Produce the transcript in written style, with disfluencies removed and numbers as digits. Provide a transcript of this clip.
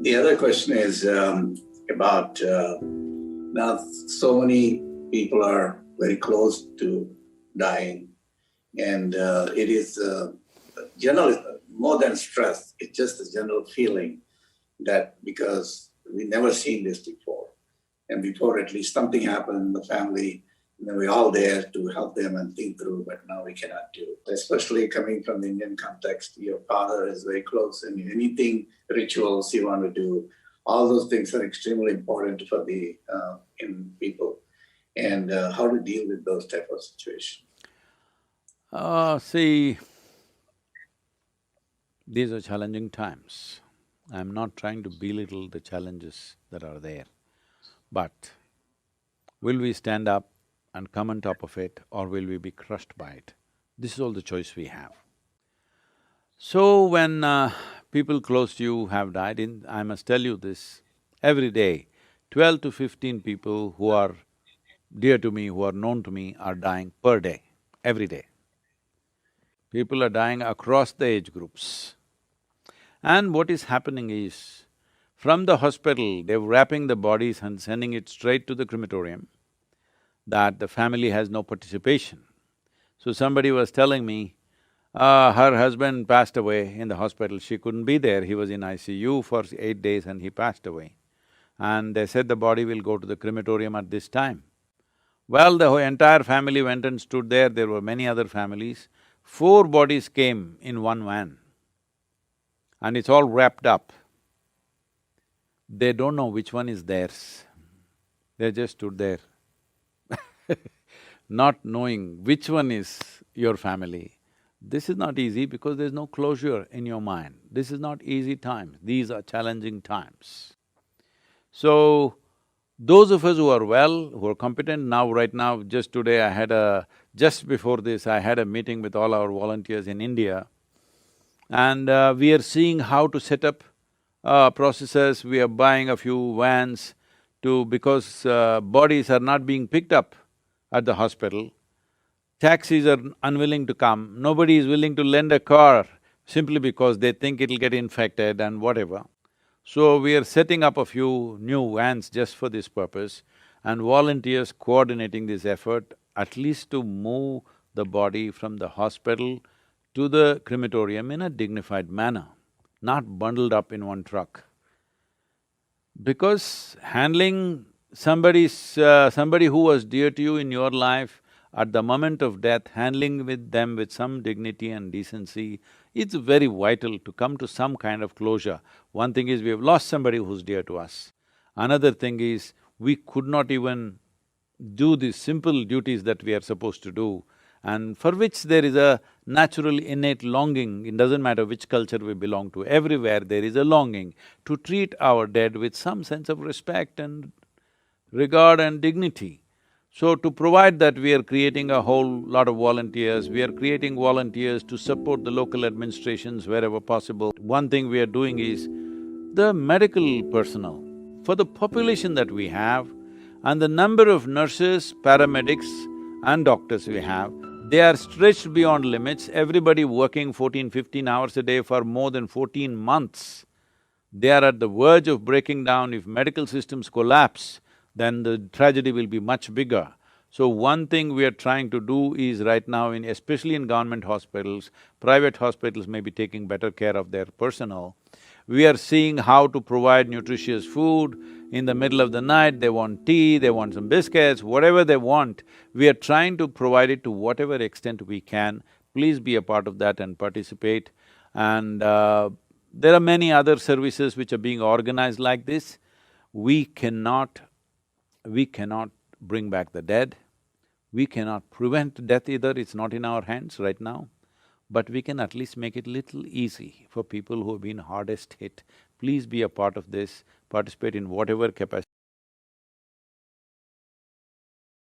The other question is about now so many people are very close to dying, and it is general more than stress. It's just a general feeling that because we never seen this before, and before at least something happened in the family, and then we're all there to help them and think through, but now we cannot do. Especially coming from the Indian context, your father is very close, and anything rituals you want to do, all those things are extremely important for the in people, and how to deal with those type of situations. See, these are challenging times. I'm not trying to belittle the challenges that are there, but will we stand up and come on top of it, or will we be crushed by it? This is all the choice we have. So when people close to you have died, I must tell you this, every day, 12 to 15 people who are dear to me, who are known to me, are dying per day, every day. People are dying across the age groups. And what is happening is, from the hospital, they're wrapping the bodies and sending it straight to the crematorium, that the family has no participation. So somebody was telling me, her husband passed away in the hospital, she couldn't be there, he was in ICU for 8 days and he passed away. And they said the body will go to the crematorium at this time. Well, the whole entire family went and stood there were many other families. 4 bodies came in one van and it's all wrapped up. They don't know which one is theirs. They just stood there not knowing which one is your family. This is not easy because there's no closure in your mind. This is not easy times, these are challenging times. So, those of us who are well, who are competent, right now, just today I had just before this, I had a meeting with all our volunteers in India, and we are seeing how to set up processes. We are buying a few vans because bodies are not being picked up at the hospital. Taxis are unwilling to come, nobody is willing to lend a car simply because they think it'll get infected and whatever. So we are setting up a few new vans just for this purpose, and volunteers coordinating this effort, at least to move the body from the hospital to the crematorium in a dignified manner, not bundled up in one truck. Because handling somebody who was dear to you in your life, at the moment of death, handling with them with some dignity and decency, it's very vital to come to some kind of closure. One thing is we have lost somebody who's dear to us. Another thing is we could not even do these simple duties that we are supposed to do, and for which there is a natural innate longing. It doesn't matter which culture we belong to, everywhere there is a longing to treat our dead with some sense of respect and regard and dignity. So to provide that, we are creating a whole lot of volunteers, we are creating volunteers to support the local administrations wherever possible. One thing we are doing is, the medical personnel, for the population that we have and the number of nurses, paramedics and doctors we have, they are stretched beyond limits, everybody working 14, 15 hours a day for more than 14 months. They are at the verge of breaking down. If medical systems collapse, then the tragedy will be much bigger. So one thing we are trying to do is right now especially in government hospitals, private hospitals may be taking better care of their personnel. We are seeing how to provide nutritious food. In the middle of the night, they want tea, they want some biscuits, whatever they want, we are trying to provide it to whatever extent we can. Please be a part of that and participate. And there are many other services which are being organized like this. We cannot bring back the dead, we cannot prevent death either, it's not in our hands right now, but we can at least make it little easy for people who have been hardest hit. Please be a part of this, participate in whatever capacity